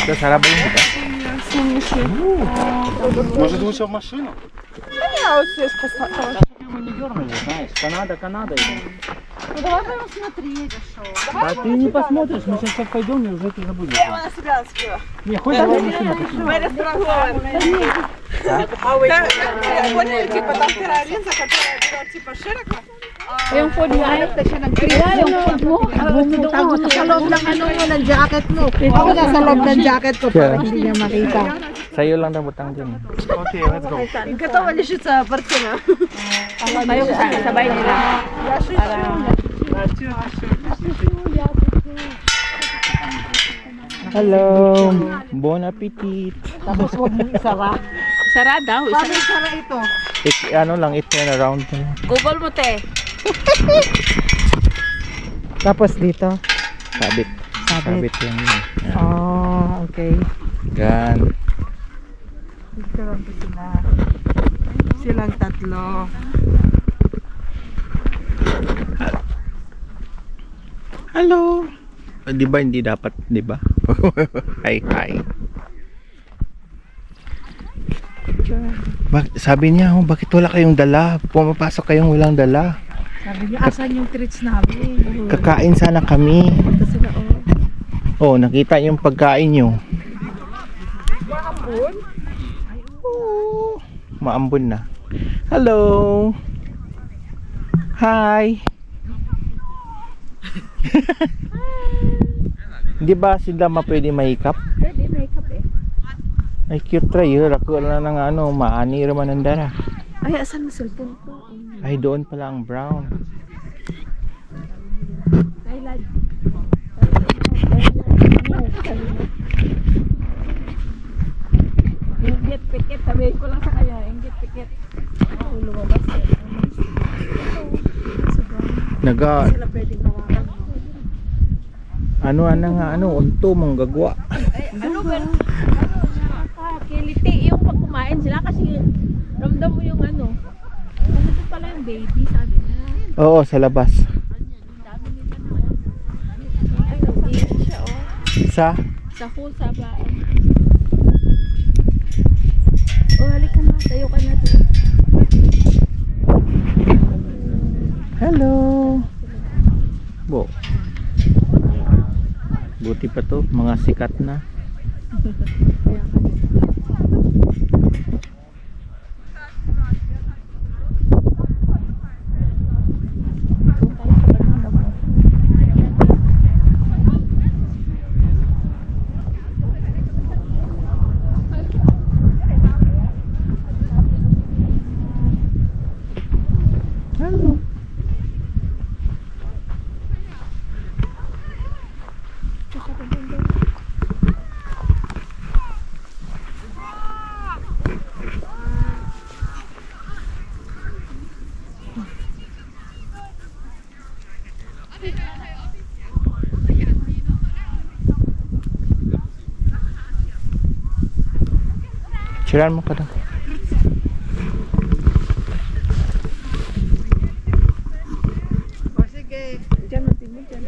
Что, шарабанка? Может лучше в машину? Я вот здесь поставила. Мы не дернули, знаешь. Канада. Ну давай будем смотреть, а что? А ты не посмотришь, мы сейчас как пойдем и уже ты забудешь. Я на себя спила. Не, хоть давай машину почему. Мы растрогали. Поняли, типа там вторая линза, которая берет типа широко. Yung phone nga, siya nag-create yung phone mo. Bumutago mo sa loob ng ano mo, ng jacket mo. Ako na sa loob ng jacket ko para hindi niya makita. Sa'yo lang na butang dyan. Окей, let's go. Готова лишиться партина. Tayo kasabay nila. Hello! Bon appetit! Tapos huwag mo isara. Isara daw. Paano sana ito? Ano lang, turn around mo. Google mo, te. Tapos dito. Sabit. Sabit lang yun. Yan. Oh, okay. Yan. Dito lang po sila. Silang tatlo. Hello! Di ba hindi dapat, di ba? Hi. Sabi niya, bakit wala kayong dala? Pumapasok kayong walang dala. Sabi niya, asan yung treats namin? Kakain sana kami. Punta sila, Oh, nakita yung pagkain nyo. Maambon? Oh, maambon na. Hello! Hi! Di ba sila pwede mahikap? Pwede, makeup eh. Ay, cute try. Ako na ng ano, maani raman ang dara. Ay, asan mo cellphone ko? Ay, doon pala ang brown. Thailand. Inggit, pikit. Sabihin ko lang sa kanya. Inggit, pikit. Oh, lumabas eh. Naga, Sila pwedeng hawakan. unto mong gagwa. Ano ba? Kiliti yung pag kumain sila kasi ramdam mo yung ano. Ano po pala yung baby, sabi na. Oo, sa labas. Ay, nag-iin siya, oh. Sa? Sa pool, sa baan. Oh, halika na. Tayo ka na. Hello! Bo. Buti pa to, mga sikat na. Hello. Siran mo ka daw. O sige. Diyan, matigil dyan.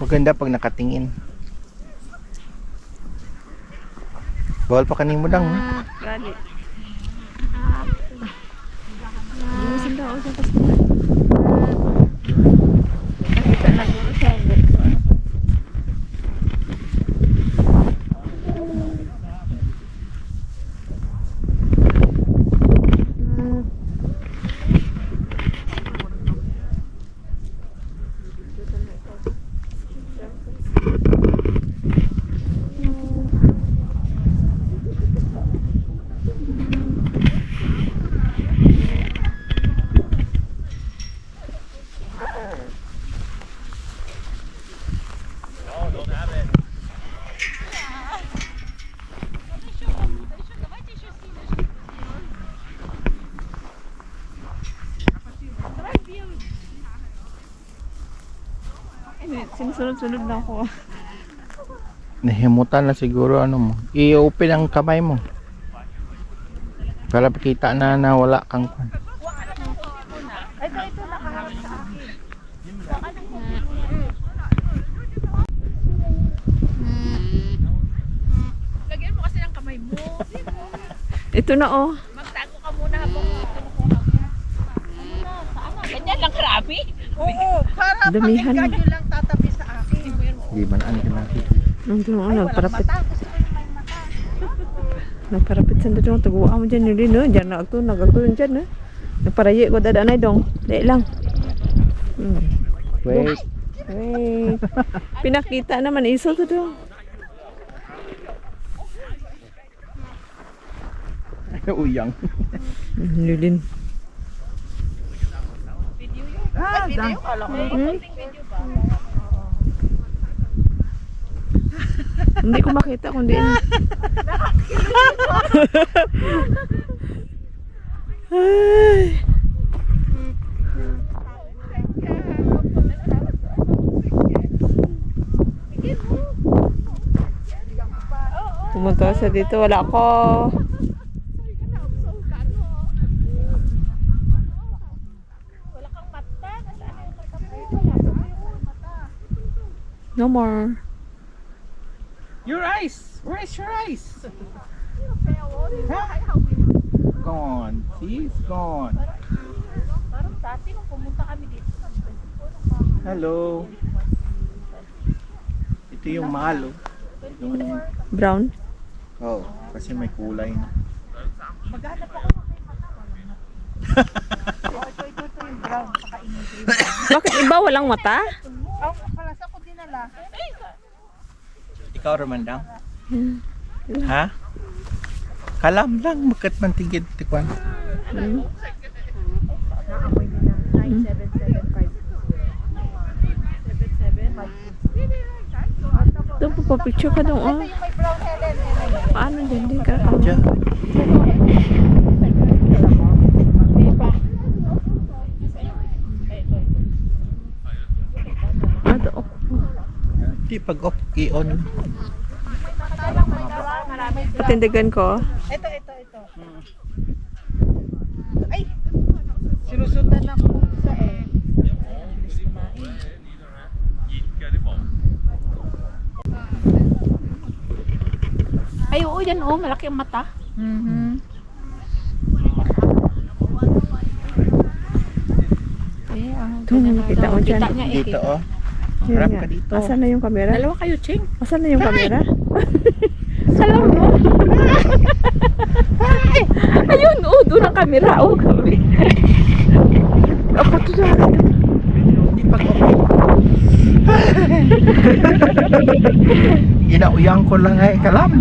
Maganda pag nakatingin. Bawal pa kanin mo dang. Gali. Bumasin daw ako sa pas. Nakita na ko sa sinusunod-sunod na ako. Nahimutan na siguro ano mo. I-open ang kamay mo. Para pakita na wala kang kwan. Ito nakahawak sa akin. Ito na oh. Magtago ka muna habang ganyan lang karami. Oo, para Damihan. pakinggan nyo lang tatabi sa akin. Di ba naan ka natin? Nandun oh, nagparapit. Mata, gusto ko yung may mata. Nagparapit sa doon. Taguwa mo dyan yun no. Diyan nagagtunan dyan no. Nagparayi ko dadanay dong. Dahil lang. Wait. Wait. Pinakita naman. Iso to dong. Uyang. Lilin. Ah, video ka lang. Hindi ko makita kung di. Ay. Pumunta sa dito, wala ko. No more. Your eyes! Where's your eyes? Gone. See? It's gone. Parang dati nung pumunta kami dito. Hello. Ito yung mahal, oh. Yung, Brown. oh, kasi may kulay na. Maghanap ako ng may mata. Ito yung brown. Bakit iba walang mata? Ang palasa ko dinala. Ikaw, Romandang? Ha? Kalam lang, makat man tigid, tikwan. Naamoy nila. 9775. Doon po picture ka doon oh. Ito yung may brown Helen. Paano dyan? Di ka Diyan. Ato oh. Di pag off, i-on. Patindigan ko. Ito. Ay! Sinusundan ako sa Ay, oo, yan oh, malaki ang mata. Ito, nakita mo dyan. Kita niya eh. Dito, oh. Yun Harap nga. ka dito. Asan na yung camera? Dalawa kayo, Ching. Asan na yung camera? Alam mo? Ayun, oh, doon ang camera, oh. Ako to sa Di pag off. Inauyang ko lang ay kalam.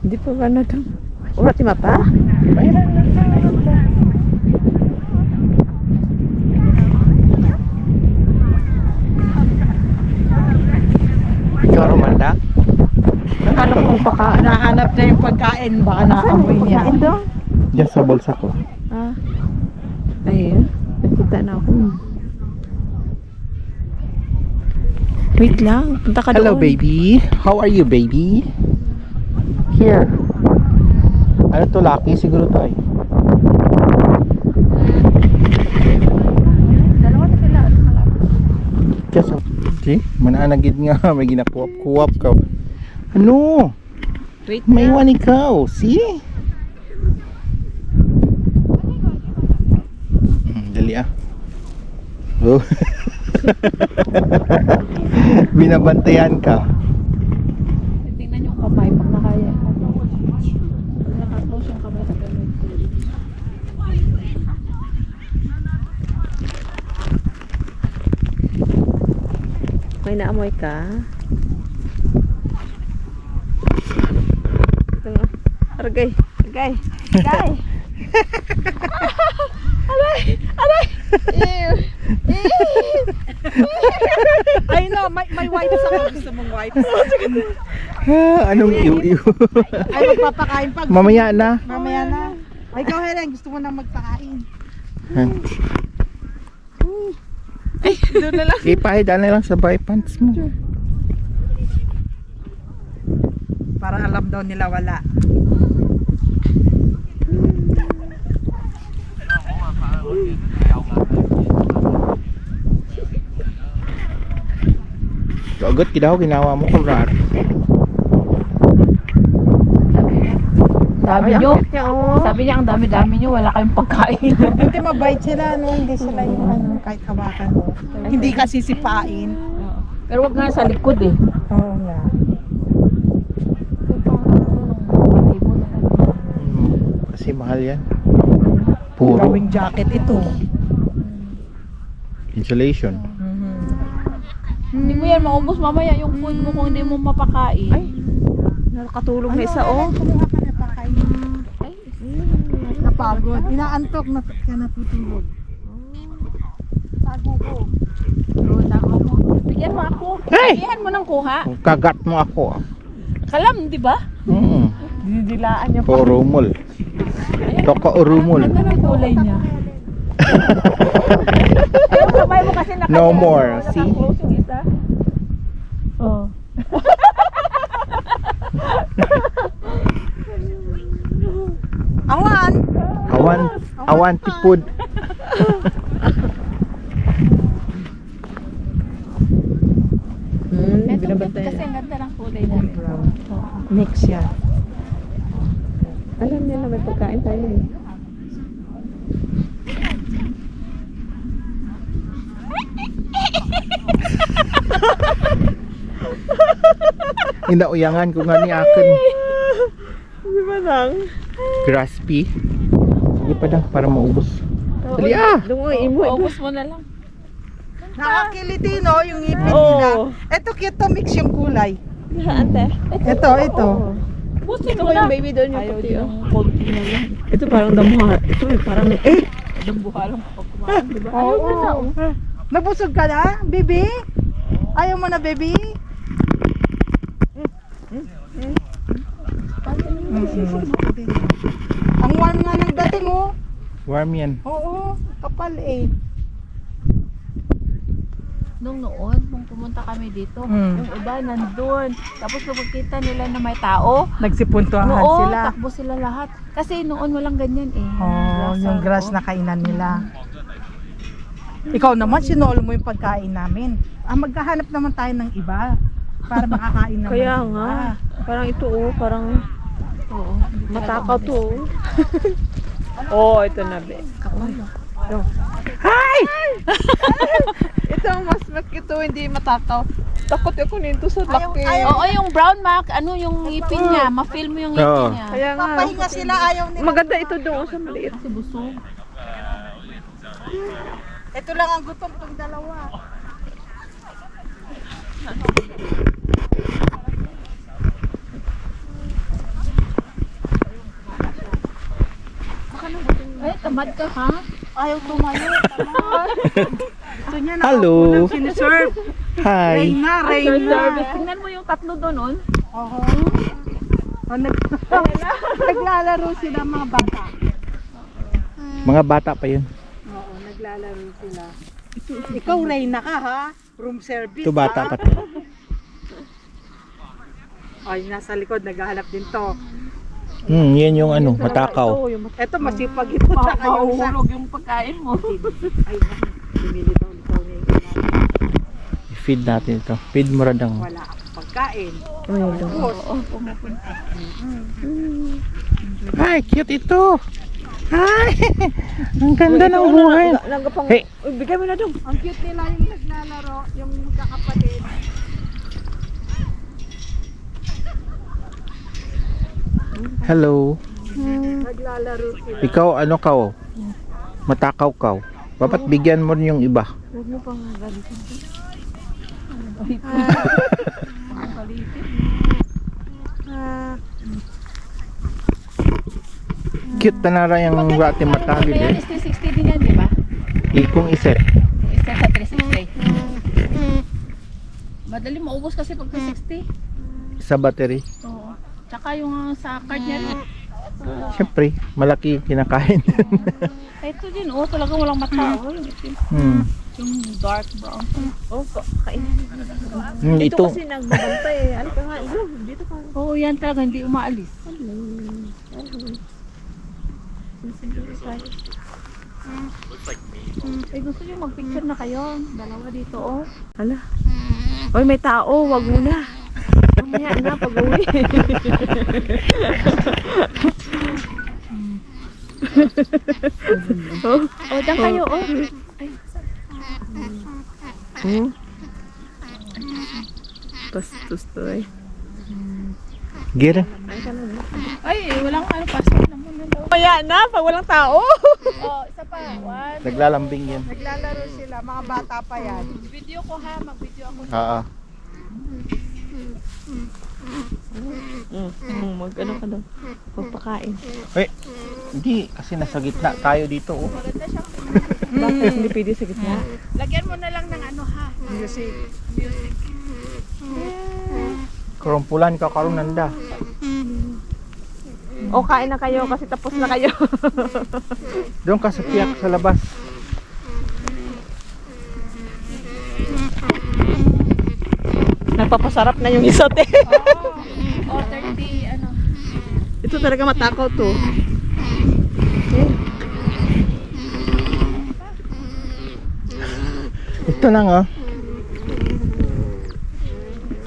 Hindi pa ba na ito? Urat yung mata? Mayroon na. Ikaw, Romandang? Hanap kong paka. Nahanap na yung pagkain. Baka naamoy niya. Kain doon? Diyan sa bulsa ko. Ah. Ayun. Nakita na ako. Wait lang. Punta ka Hello, doon. baby. How are you, baby? Here. Ano to, Lucky? Siguro to ay. Just see? Mananagid nga. May ginakuwap-kuwap ka. Ano? Wait May lang. one ikaw. See? Dali ah. Oh. Binabantayan ka. Tingnan yung kamay pag nakaya. Pag nakaklose yung kamay sa ganun. May naamoy ka? Ito nga. Argay. Argay. Argay. Ay no, may wipes ako. Gusto mong wipes? Anong iw-iw? Ay, magpapakain pag. Mamaya na. Mamaya na. Ay, ikaw Helen, gusto mo nang magpakain. Doon na lang. Ipahid na lang sa bye pants mo. Parang alam daw nila wala. Kagot, ginawa mo kung rar. dami nyo. Sabi niya, ang dami-dami nyo, wala kayong pagkain. Hindi mabait sila, no? Hindi sila yung ano, kahit hawakan mo. Hindi ka sisipain. Pero wag nga sa likod eh. Oo nga. Kasi mahal yan. Puro Gawing jacket ito. insulation. Hindi mo yan maubos mamaya yung food mo kung hindi mo mapakain. Ay. Nakatulog na isa, oh. Kumuha ka na pa kayo. Napagod. Inaantok na kaya natutulog. Tago ko. Bigyan mo ako. Hey! Bigyan mo ng kuha. Kagat mo ako. Kalam, di ba? Dinidilaan niya pa. Urumol. Toko urumol. Ganda ng kulay niya. Yung kamay mo kasi No more. See? Naka-close yung isa. Oh. Awan! Awan tipod. Kasi ang ganda ng kulay niya. Mix yan. Alam niya na may pagkain tayo eh. Inauyangan ko nga ni akin. Di ba lang? Crispy. Sige pa lang para maubos. Dali ah! Dungo, imo. Paubos mo na lang. Nakakiliti, no? Yung ipin Oo. nila. Ito cute to, mix yung kulay. Ante. Ito. Busin Ito mo na. yung baby doon yung Ayaw puti, din oh. ng konti na lang. Ito parang damuha. Ito parang Dambuhalang pag kumain, di ba? Oo. Ayaw mo na. Oh. Nabusog ka na, baby? Ayaw mo na, baby? Ang warm nga ng dating, oh. Warm yan. Oo, kapal eh. Nung noon, nung pumunta kami dito, Mm. yung iba nandun. Tapos nung magkita nila na may tao, Nagsipuntuhan noon, sila. takbo sila lahat. Kasi noon walang ganyan eh. Oh, yung grass na kainan nila. Ikaw naman, sinolo mo yung pagkain namin. Maghahanap naman tayo ng iba para makakain naman. Kaya sila. nga. Parang ito, oh. Parang Oo. matakaw to, oh. Oh, ito na, be. Hi! Ito ang mas makito, hindi matakaw. Takot ako nito sa laki. Oo, yung brown mark, ano yung ngipin niya, ma-feel mo yung Oo. ngipin niya. Kaya nga. Papahinga sila, ayaw nila. Maganda ito doon sa maliit. Kasi busog. Ito lang ang gutom tong dalawa. Ay, tamad ka ha? Ayaw tumayo. Gusto niya Hello. nakaupo ng siniserve. Hi! Reyna, After Reyna. service, tingnan mo yung tatlo doon, on. Oo. Naglalaro sila mga bata. Mga bata pa yun. Oo, naglalaro sila. Ikaw, Reyna ka ha? Room service Ito bata ha? pa to. Ay, nasa likod, naghahanap din to. Yan yung ano, matakaw. Ito, masipag ito. Tsaka yung sa... Mahulog yung pagkain mo. Ay, bumili daw niya yung kinain. Feed natin ito. Feed mo radang. Wala akong pagkain. Oo, pumupunta. Hi, cute ito. Hi! Ang ganda ng buhay. Nagapang, Hey. uy, bigay mo na dong. Ang cute nila yung naglalaro, yung magkakapatid. Hello. Naglalaro sila. Ikaw, ano ka? Matakaw ka. Dapat bigyan mo rin yung iba. Huwag mo pang galitin. Cute na nara yung rati matali Kaya din. is 360 din yan, di ba? Ikong iset. Isa sa 360. Madali maubos kasi pag 360. Sa battery. Oo. Tsaka yung sa card niya rin. Siyempre, malaki yung kinakain. Ito din, oh, talagang walang mata. Oh, yung itim. Yung dark brown. Oh, kain. Ito. Ito kasi nagbabantay eh. Ano ka nga? Dito ka. Oo, yan talaga, hindi umaalis. Ay, gusto niyo mag-picture na kayo. Dalawa dito, oh. Hala. Oy, may tao. Wag muna. Mamaya na pag-uwi. Oh, dyan kayo, oh. Oh. Bastos to eh. Gira. Ay, walang ano, pasok naman na daw. Kaya na, pag walang tao. Oh, isa pa. One. Naglalambing yan. Naglalaro sila, mga bata pa yan. Video ko ha, mag-video ako. Oo. Mag-ano ka daw. Magpakain. Hindi, kasi nasa gitna tayo dito. Oh. Maganda siyang Bakit hindi pwede sa gitna? lagyan mo na lang ng ano ha. Music. Kurumpulan ka karon nanda. O kain na kayo kasi tapos na kayo. Doon ka sa piyak sa labas. Nagpapasarap na yung isot eh. Oh, 30, ano. Ito talaga matakaw to. Ito lang oh.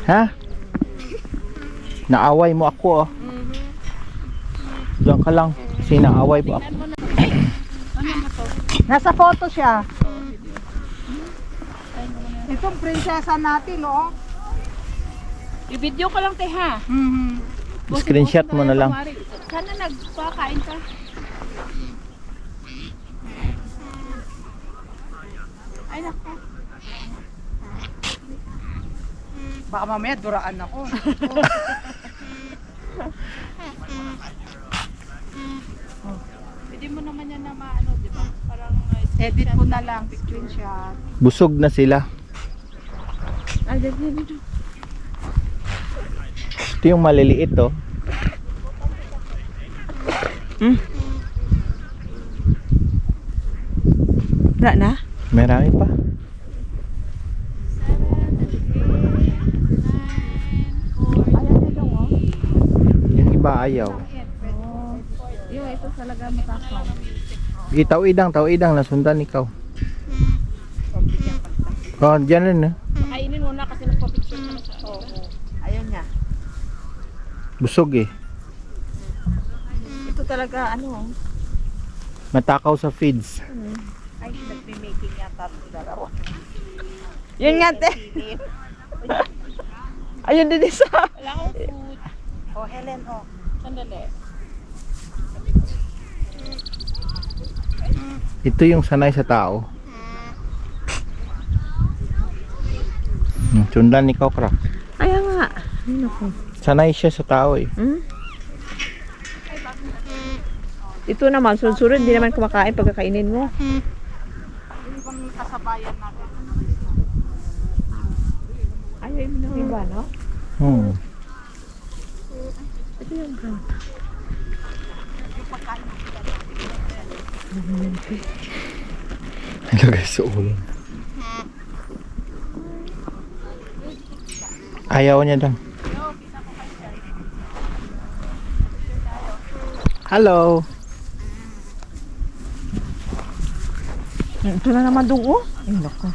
Ha? Naaway mo ako oh. Diyan ka lang. Kasi naaway mo ako. Nasa photo siya. Itong prinsesa natin, oh. I-video ko lang te ha. Screenshot mo na lang. Sana nagpakain ka. Ay nako. Baka mamaya duraan ako. Pwede mo naman yan na maano, di ba? Parang Edit ko na lang, screenshot. Busog na sila. Ay, dito. Ito yung maliliit oh. Wala na? Marami pa. Yung iba ayaw. Yung ito talaga matakaw. Tao-idang, nasundan ikaw. Oh, dyan rin eh. Kainin mo na kasi nagpa-picture ka na sa Ayun niya. Busog eh. Ito talaga ano. Matakaw sa feeds. Ay, nagme-making yata ang dalawa. Yun nga te. Ayun din isa. Wala akong food. Oh, Helen, oh. Sandali. Ito yung sanay sa tao. Sundan ikaw, Crack. Ay nga. Ay naku. Sanay siya sa tao eh. Ito naman, sunod-sunod, hindi naman kumakain pagkakainin mo. Yung bang kasabayan natin. Ayaw mo na iba, no? Ito yung brown. Ilagay sa ulo. Ayaw niya lang. Hello. Ito na naman doon, oh. Ay naku.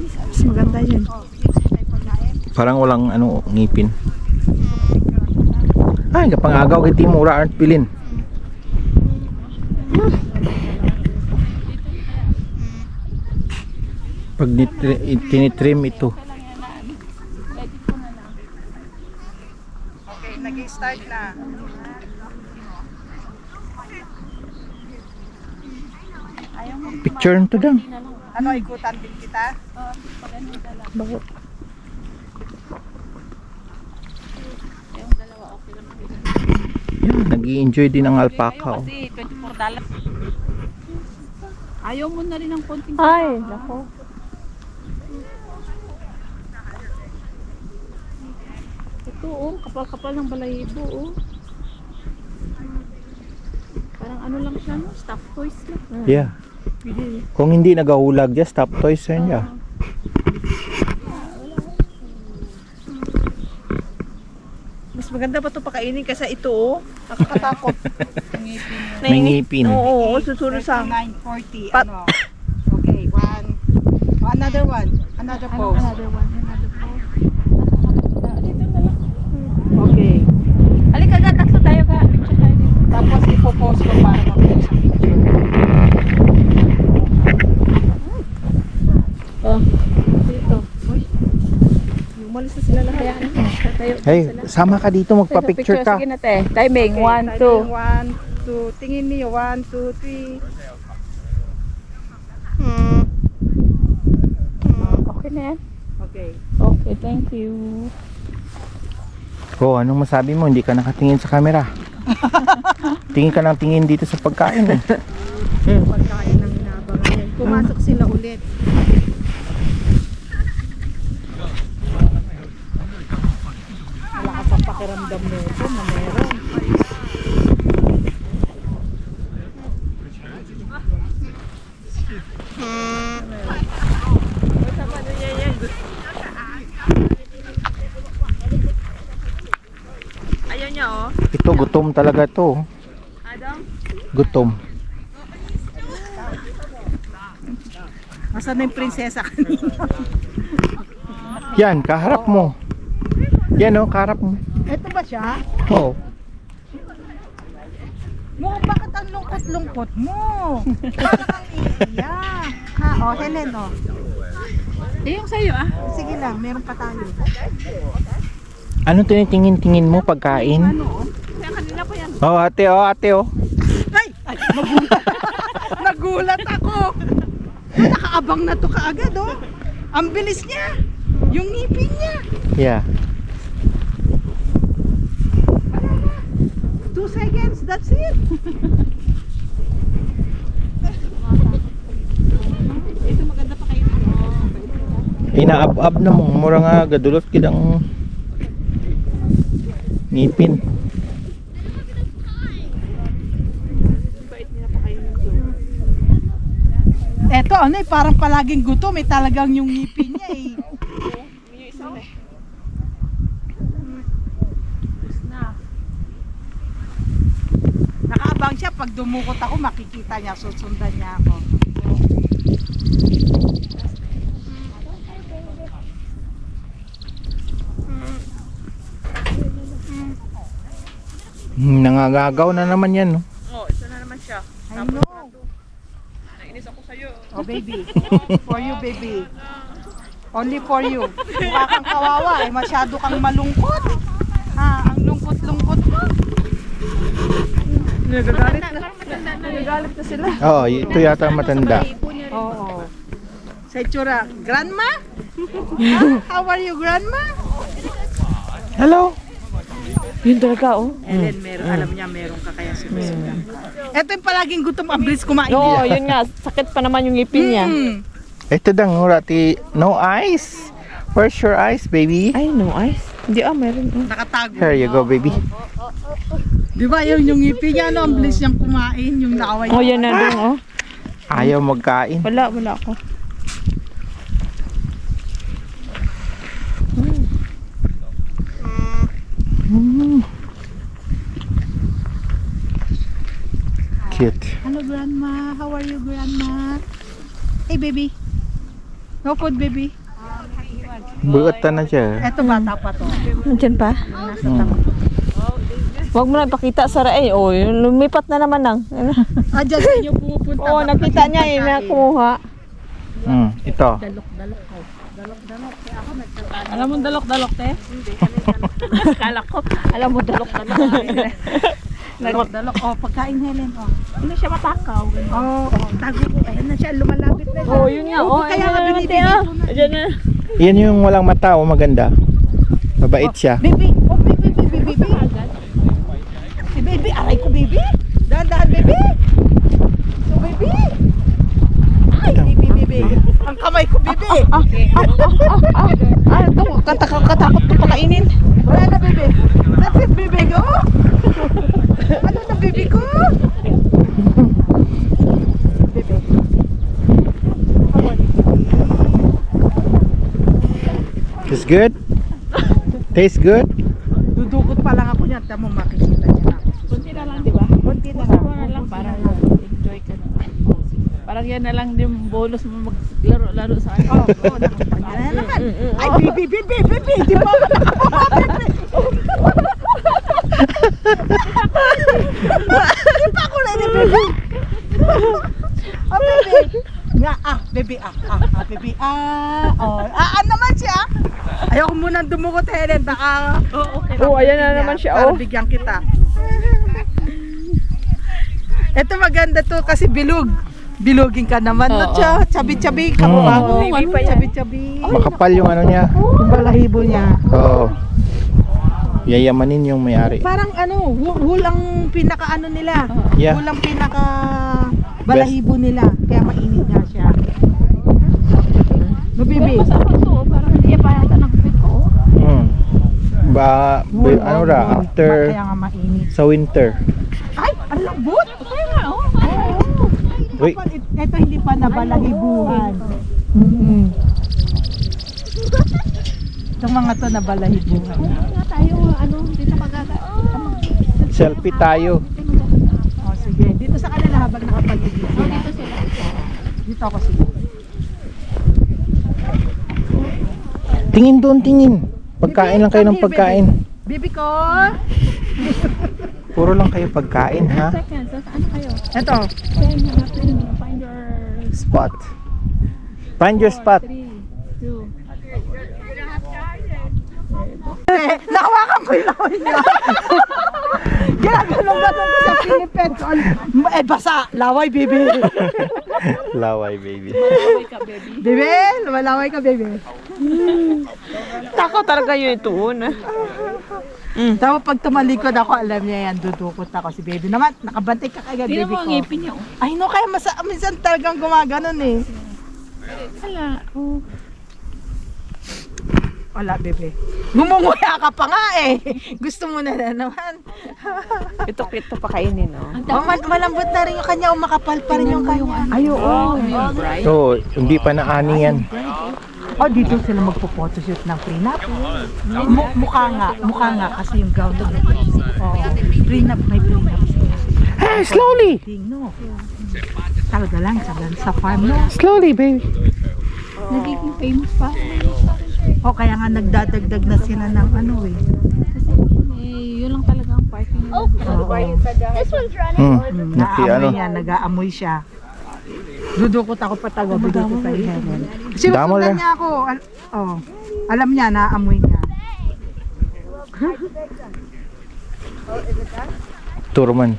Mas maganda yan. Parang walang ano ngipin. Ay, kapangagaw kay Timura aren't pilin. Pag tinitrim ito. Okay, nag-start na. Picture nito dang. Ano, ikutan din kita? Bakit? Yan, nag-i-enjoy din ang alpaca. Oh. Kasi $24. Ayaw mo na rin ng konting Ay, naku. Ito oh, kapal-kapal ng balahibo oh. Parang ano lang siya no, stuffed toys lang. Yeah. Kung hindi nagahulag dyan, stop toys yan niya. Mas maganda pa ito pakainin kasi ito, oh. Nakakatakot. May ngipin. Oo, susunod sa... 39.40, Pat- ano? Okay, 1. Another one. Another pose. Another one. Dito na lang. Okay. Halika ka, tatlo tayo ka. Picture tayo dito. Tapos ipopose ko para mabilis ang picture. Oh, dito. Uy. Umalis na sila lahat. Tayo. Hey, sama ka dito, magpa-picture ka. Sige na te. Timing, 1, 2. Timing, 1, 2. Tingin niyo, 1, 2, 3. Okay na yan. Okay. Okay, thank you. Oh, anong masabi mo? Hindi ka nakatingin sa camera. Tingin ka ng tingin dito sa pagkain eh. Pagkain ng inabangan yan. Pumasok sila ulit. Malakas ang pakiramdam nito na meron. Ayaw niya oh. Ito, gutom talaga to. Adong? Gutom. Nasaan na yung prinsesa kanina? Yan, kaharap mo. Yan oh, kaharap mo. Ito ba siya? Oo. Mo, bakit ang lungkot-lungkot mo? Bakit ang iiyak? Ha, oh, Helen, oh. Eh, yung sa'yo ah. Sige lang, meron pa tayo. Ano tinitingin-tingin mo pagkain? Kaya kanina pa yan. Oh, ate oh, ate oh. Ay! Nagulat ako! Nakaabang na to kaagad, oh. Ang bilis niya! Yung ngipin niya! Yeah. 2 seconds, that's it! Ito maganda pa kayo. Inaab-ab na mo. Mura nga gadulot kidang ngipin. Bait nila pa kayo nito. Eto, ano eh, parang palaging gutom eh. Talagang yung ngipin niya eh. Yung isa eh. Tapos na. Nakaabang siya, pag dumukot ako, makikita niya, susundan niya ako. Nangagagaw na naman yan, no? Oh, ito na naman siya. I know. Nainis ako sa'yo. Oh, baby. For you, baby. Only for you. Mukha kang kawawa eh. Masyado kang malungkot. Ha, ang lungkot-lungkot mo. Nagagalit na. Nagagalit na sila. Oo, ito yata ang matanda. Oo. Sa itsura, Grandma? Ah, how are you, Grandma? Hello? Yun talaga, oh. Ellen, meron, alam niya meron ka kaya sinusundan ka. Ito yung palaging gutom, ang bilis kumain. Oo, yun nga. Sakit pa naman yung ngipin niya. Ito dang rati. No ice. Where's your ice, baby? Ay, no ice. Hindi meron. Oh. Nakatago. Here you go, baby. Di ba yun yung ngipin niya, no? Ang bilis niyang kumain, yung nakaway. Oh, yan na dong, oh. Ayaw magkain. Wala ako. Cute. Hello, Grandma. How are you, Grandma? Hey, baby. No food, baby. Buotan na siya. Eto, bata pa to. Nandiyan pa? Nasa tapat. Huwag mo na ipakita sa Rae. Oh, yung lumipat na naman lang. Ah, dyan sa inyo pumupunta. Oo, nakita niya eh, na kumuha. Ito. Dalok-dalok ko. Dalok-dalok. Kaya ako nagtatalo. Alam mo dalok-dalok, te? Kala ko. Alam mo dalok-dalok. Dalok-dalok. Oh, pagkain, Helen. Oh. Hindi siya matakaw. Oh, tago ko. Ayan na siya, lumalapit na siya. Oh, yun nga. Oh, kaya nga ayun na, binibigyan ate, oh. ko na. Ayan na. Yan yung walang mata, oh, maganda. Mabait siya. Baby, oh, baby, baby, baby. Si baby, aray ko, baby. Dahan-dahan, baby. So, baby. Ay, baby, baby. Ang kamay ko, baby. Ah, ito. Katakot to pakainin. Wala na, baby. That's it, baby. Go. Ano na, baby ko? Baby. It's good? Tastes good? Dudukot pa lang ako niyan. Tamo makikita niya na. Kunti na lang, di ba? Kunti na lang. Para lang, para enjoy ka na. Para Parang yan na lang din bonus mo maglaro-laro sa akin. Oo, nakita niya na naman. Ay, bibi, di ba ako Di pa ako na ni bibi. Oh, bibi. Nga, bibi, bibi, naman siya. Ayoko munang dumukot, Helen, baka... Oh, ayan na naman siya, Para oh. bigyan kita. Ito maganda to kasi bilog. Bilogin ka naman na siya. Chabi-chabi ka mo ba? Baby pa yan. Chabi-chabi. Makapal yung ano niya. Yung balahibo niya. Oo. Yayamanin yung may-ari. Parang ano, hulang pinaka ano nila. Yeah. Hulang pinaka balahibo nila. Kaya mainit nga siya. No, bibi. Pero masarap to, parang hindi pa yata nakapit ko. Ano ra, after Kaya nga mainit. sa winter. Ay, ang lambot! Kaya nga, oh. Uy, Ito hindi pa nabalahibuhan. Itong mga to nabalahibuhan. Nga tayo, ano, dito magaga. selfie tayo. Oh, sige. Dito sa kanila habang nakapaligid. Oh, dito sila. Dito ako siguro. Tingin doon, tingin. Pagkain lang kayo ng pagkain. Bibi ko! Puro lang kayo pagkain, ha? Seconds, so ano kayo? Ito. Then you have to find your Spot. Find your spot. 3, 2. Nakawakan ko yung laway niya. Ginagalong-galong ko sa Philippines. Basa. Laway, baby. Laway, baby. Malaway ka, baby. Baby, lumalaway ka, baby. Tako talaga yun ito. Tapos pag tumalikod ako, alam niya yan, dudukot ako si baby. Naman, nakabantay ka kagad, Hindi baby mo ang ko. ngipin niya, oh. Ay, no, kaya minsan talagang gumaganon eh. Hala, oh. Wala, baby. Gumunguya ka pa nga eh. Gusto mo na naman. Ito pakainin, no? Oh, malambot na rin yung kanya, makapal pa rin yung kanya. Ay, oo. Oo, hindi pa naani yan. Oh, dito sila magpo-photoshoot ng prenup. Mukha nga kasi yung gown ng oh, prenup, may prenup sila. Hey, slowly! No. Talaga lang, sa farm no. Slowly, baby. Nagiging famous pa. O kaya nga nagdadagdag na sila ng ano eh. Kasi, yun lang talaga ang parking. Oo. Naki, ano? Naamoy niya, nag-aamoy siya. Dudukot ako patago, dudukot sa Helen. Kasi Damo masundan lang. niya ako. Alam niya, naamoy niya. Turman.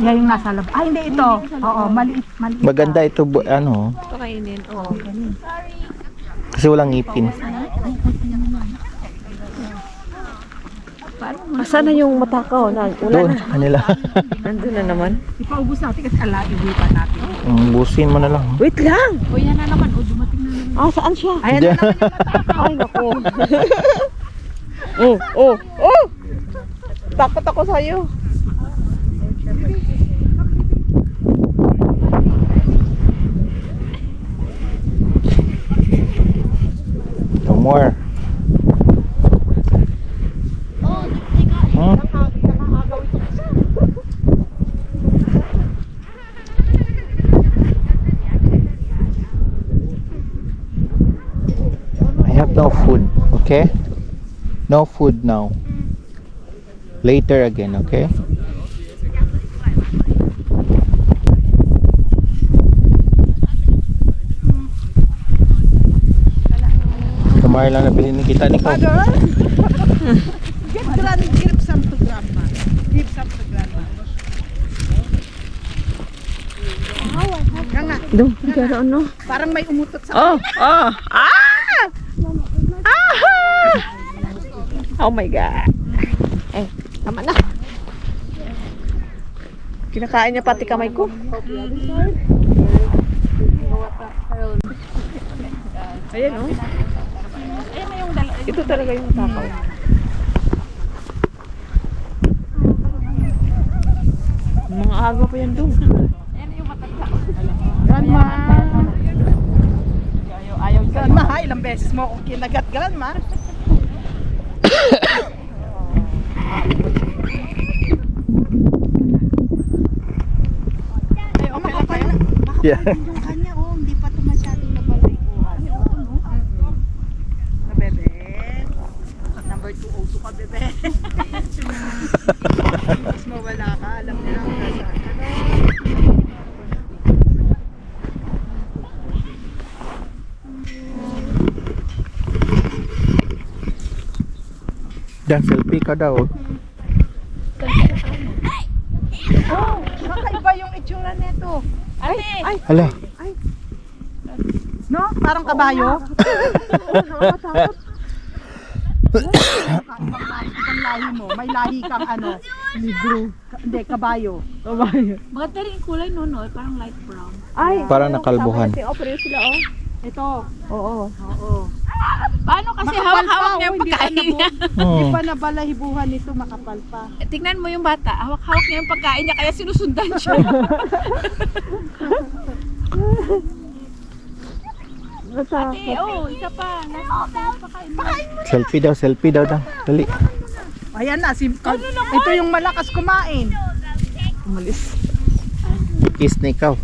Yan yung nasa lab. Ay, hindi ito. Oo, maliit. Maganda ito, ano, Pakainin, oo. kasi walang ngipin. Asan na yung matakaw? Wala Doon, na. sa kanila. Nandun na naman. Ipaubos natin kasi ibutan natin. Busin mo na lang. Wait lang! O, yan na naman. O, dumating na naman. Ah, saan siya? Ayan na naman yung matakaw. Ay, naku. Oh! Takot ako sa'yo. No more. Hmm? I have no food, okay? No food now. Later again, okay? Kamar lang na bilhin kita ni ko. Give some to grandma. Give some to grandma. Nga. Doon, pero ano? Parang may umutot sa Oh! Ah! Oh my God! Eh, tama na. Kinakain niya pati kamay ko. Ayan, oh. Ito talaga yung takaw. Mga aga pa yan doon. grandma. Ayaw grandma ha, ilang beses mo akong kinagat grandma. Yeah. Yung kanya, oh, hindi pa ito masyadong nabalikuhan. Na bebe. Number 202 ka, bebe. Mas mawala ka, alam nila kung nasaan ka na. Dan selfie ka daw. Oh, kakaiba yung itsura nito. Ay, Hala. no? Parang kabayo. Ibang lahi mo. May lahi kang ano. Negro. Hindi, kabayo. Bakit na rin yung kulay nun, no? Parang light brown. Ay, Parang nakalbuhan. Kasi opera sila, oh. Ito. Oo. Oo. Paano kasi Makapal hawak-hawak pa, niya yung oh, hindi pa pagkain niya? Hindi pa nabalahibuhan nito, makapal pa. Tingnan mo yung bata, hawak-hawak niya yung pagkain niya kaya sinusundan siya. Ate, oh, isa pa. Nasa pagkain mo. Selfie daw daw. Dali. Ayan na, ito yung malakas kumain. Umalis. Kiss na ikaw.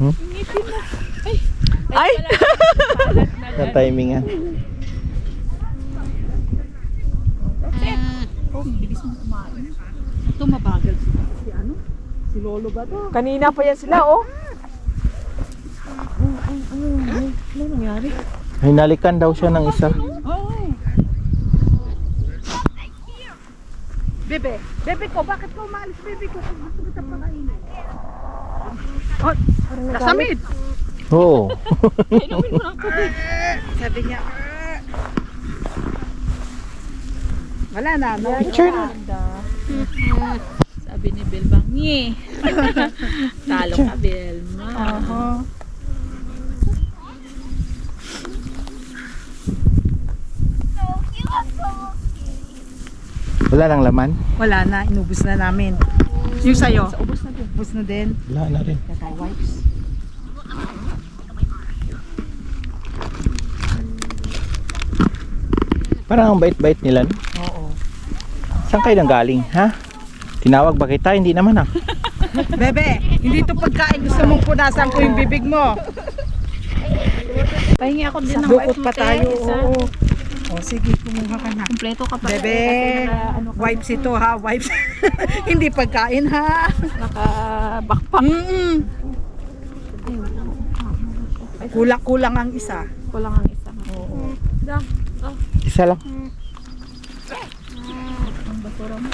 Ngipin na. Ay! Sa timingan. Oh, bilis mo kumain. Ito mabagal si ano? Si Lolo ba to? Kanina pa yan sila, oh. Ano nangyari? Hinalikan daw siya ng isa. Oo. Bebe, bebe ko, bakit ka umalis, bebe ko? Kung gusto kita pakainin. Oh, kasamid! Oo. Inumin mo ng tubig. Sabi niya, wala na, no? Picture na. Sabi ni Belbang, nye. Talo ka, Belma. Wala nang laman? Wala na, inubos na namin. Yung sa'yo? Ubus na din. Ubos na din. Wala na rin. Kaya wipes. Parang ang bait-bait nila. No? Oo. Saan kayo nang galing, ha? Tinawag ba kita? Hindi naman ah. Bebe, hindi to pagkain. Gusto mong punasan ko yung bibig mo. Pahingi ako din ng Bukod wipe mo, pa te, tayo. isa. Oo. O sige, kumuha ka na. Kompleto ka pa. Bebe, Kasi ano ka, wipes ito ha, wipes. Hindi pagkain ha. naka-backpack. Kulang-kulang ang isa. Kulang ang isa. Oo. Isa lang. Ang basura mo.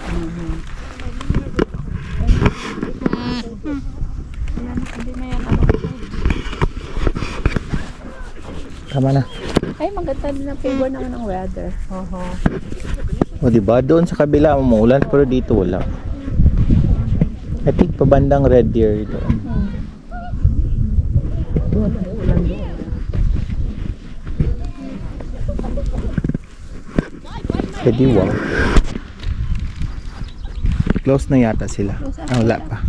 Ayan, hindi na yan. Tama na. Ay, maganda din ang favor naman ng weather. Oho. O diba, doon sa kabila umuulan pero dito wala. I think pabandang Red Deer doon. Pwede wow. Close na yata sila. Ah, wala pa.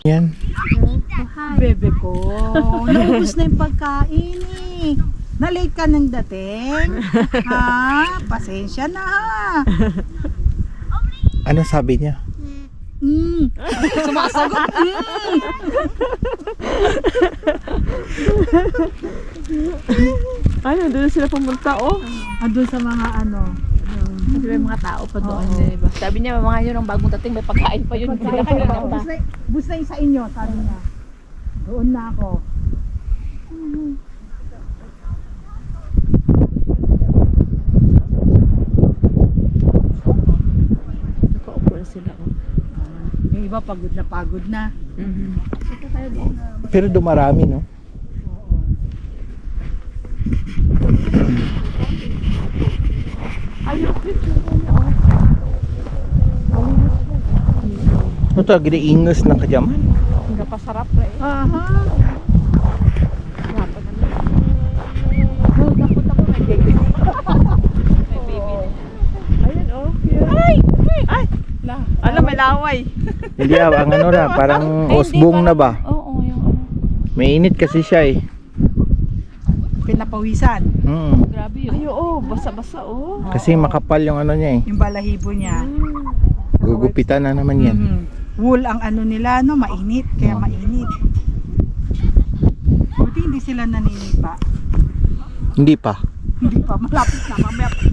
Yan. Bebe ko, naubos na yung pagkain eh. Na-late ka ng dating. Ha? Pasensya na ha. Ano sabi niya? Sumasagot. Ano, doon sila pumunta, oh. Andun sa mga ano. Kasi may mga tao pa doon, Oo. diba? Sabi niya, mga yun ang bagong dating, may pagkain pa yun. Hindi na kanina pa. Bus na yung sa inyo, sabi niya. Doon na ako. Nakaupo na sila, oh. Yung iba pagod na. Pero dumarami, no? Ano to? Giniingas ng kajaman? Hanggang pasarap na, eh. Aha. Ayan, oh. Cute. Ay! laway. Hindi ang ano na, parang osbong na ba? Oo, yung ano. May init kasi siya eh. Pinapawisan. Grabe yun. Ay, oo, basa-basa, oh. Kasi makapal yung ano niya eh. Yung balahibo niya. Gugupitan na naman yan. Wool ang ano nila, no? Mainit. Kaya mainit. Buti hindi sila naninipa. Hindi pa. Hindi pa. Malapit na. Mamaya pa.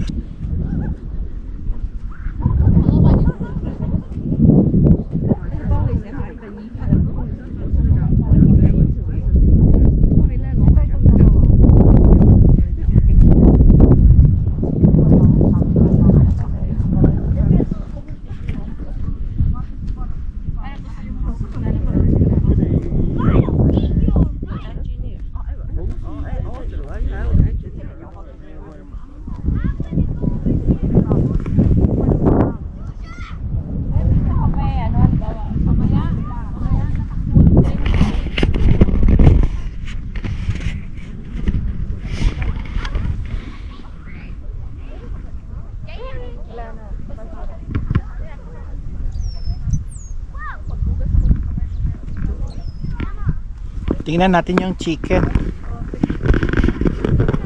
Tingnan natin yung chicken.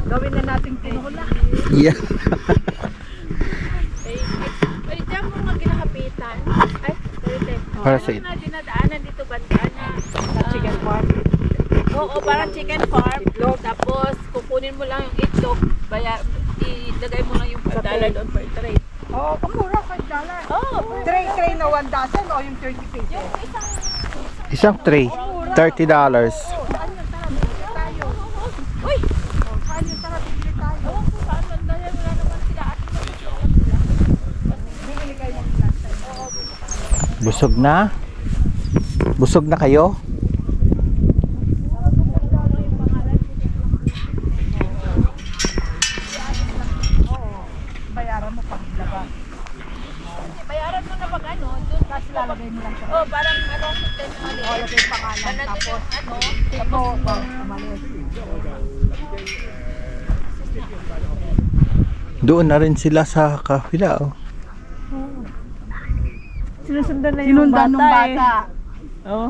Gawin na natin tinula. Yeah. Ay, diyan mo nga ginakapitan. Ay, sorry. Para sa Na dinadaanan dito banda na. Chicken farm. Oo, parang chicken farm. Tapos, kukunin mo lang yung itlog. Ilagay mo lang yung $1 doon per tray. Oh, kamura ka $1. Oo, Tray na 1 dozen o yung 30 pesos? Isang tray, $30. Uy! Saan yung tara, bibili tayo? Oo, kung saan banda yan, wala naman sila atin. Bibili kayo ng lunch. Busog na? Busog na kayo? Bayaran mo pag labas. Bayaran mo na pag ano, doon. Tapos lalagay mo lang sa Oh, parang ano, then ano, lagay yung pangalan. nandun Tapos, yung ano, umalis. Doon na rin sila sa kapila oh. Sinusundan na yung Sinundan ng bata, eh. bata. Oh.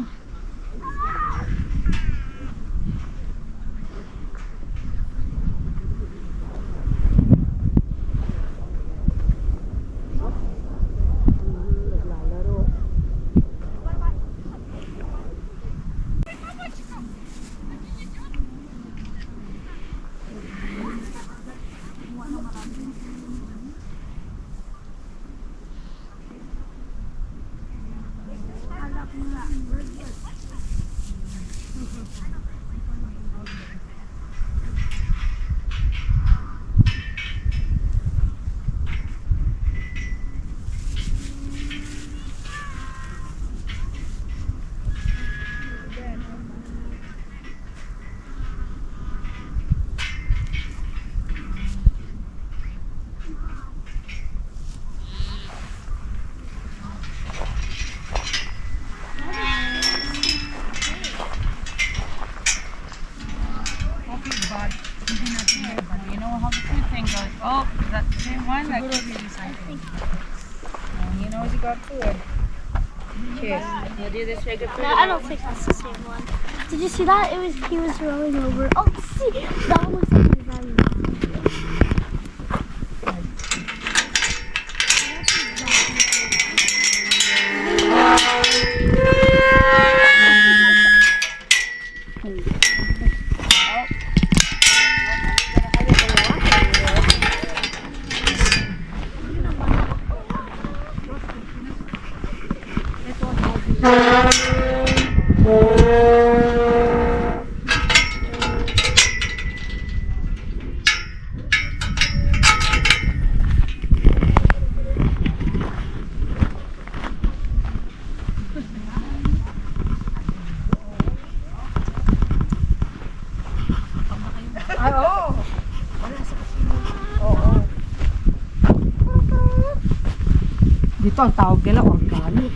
you know how the food thing goes. Oh, that's the same one. Like, you know you got food. Cheers. You do this regular food. No, I don't think that's the same one. Did you see that? He was rolling over. Oh, see, that one looks like a value. Ay, oo. Dito ang tawag nila organic.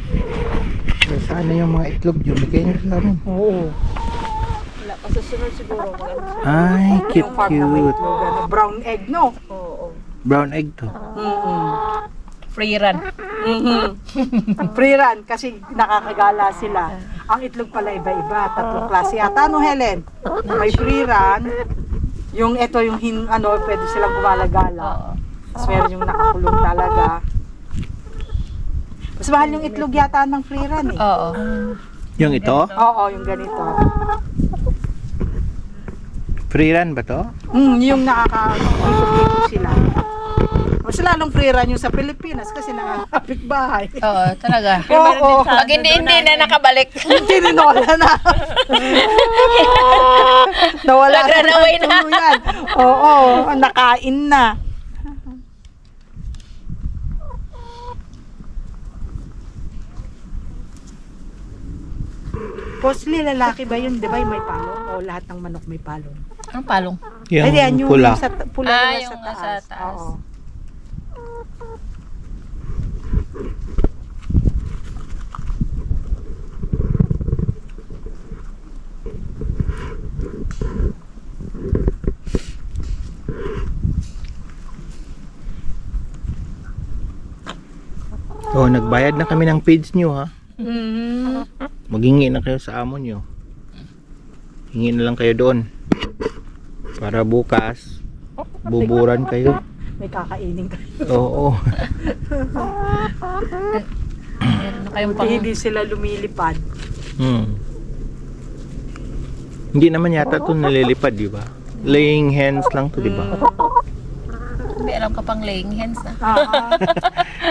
Sana yung mga itlog nyo, bigay nyo sa amin. Oo. Wala pa sa sunod siguro. Ay, cute cute. Brown egg, no? Oo. Brown egg to. Free run. Free run kasi nakakagala sila. Ang itlog pala iba-iba, 3 klase yata, no Helen? May free run, yung ito yung pwede silang gumalagala. Tapos meron yung nakakulong talaga. Mas mahal yung itlog yata ng free run eh. Oo. Yung ito? Oo, yung ganito. Free run ba to? Yung nakaka-ikot-ikot sila. Mas lalong free run yung sa Pilipinas kasi nakakapit bahay. Oo, talaga. Oo, Pag hindi na nakabalik. tininola na. Nawala na Nag-run away na. tuluyan. Oo, nakain na. Mostly lalaki ba yun? Di ba yung may palong? O lahat ng manok may palong? Anong palong? Yung Ay, yan, yung pula. sa pula nila yung sa nasa taas. taas. Oo. Oh, nagbayad na kami ng feeds nyo ha. Mm-hmm. Maghingi na kayo sa amo nyo. Hingi na lang kayo doon. Para bukas, buburan kayo. May kakainin ka. Oo. Meron na kayong pang... Hindi sila lumilipad. Hindi naman yata ito nalilipad, di ba? Laying hens lang to, di ba? May alam ka pang laying hens na.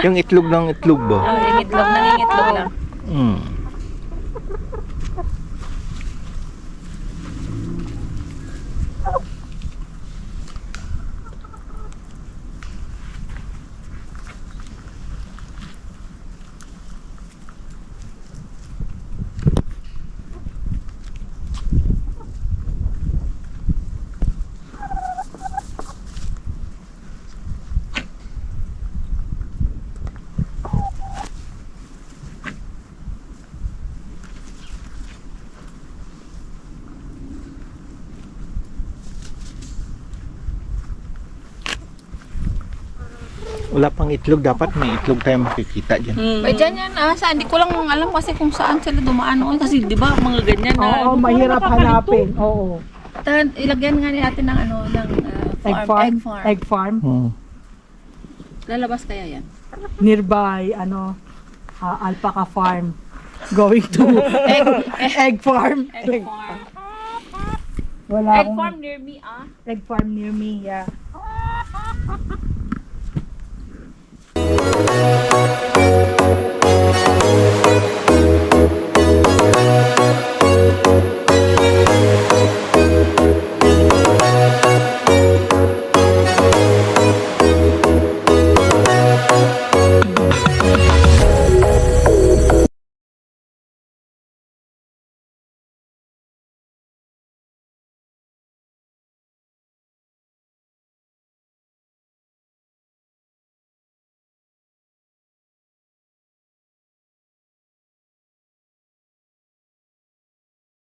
Yung itlog ng itlog ba? Yung itlog, nangingitlog lang. Hmm. Wala pang itlog, dapat may itlog tayo makikita dyan. May dyan yan, saan? Hindi ko lang alam kasi kung saan sila dumaan noon. Kasi di ba mga ganyan na... Oo, mahirap hanapin. Oo. Ilagyan nga natin ng farm. Egg farm. Hmm. Lalabas kaya yan? Nearby, alpaca farm. Going to egg farm. Egg farm. Wala Egg akong- farm near me, Egg farm near me, yeah.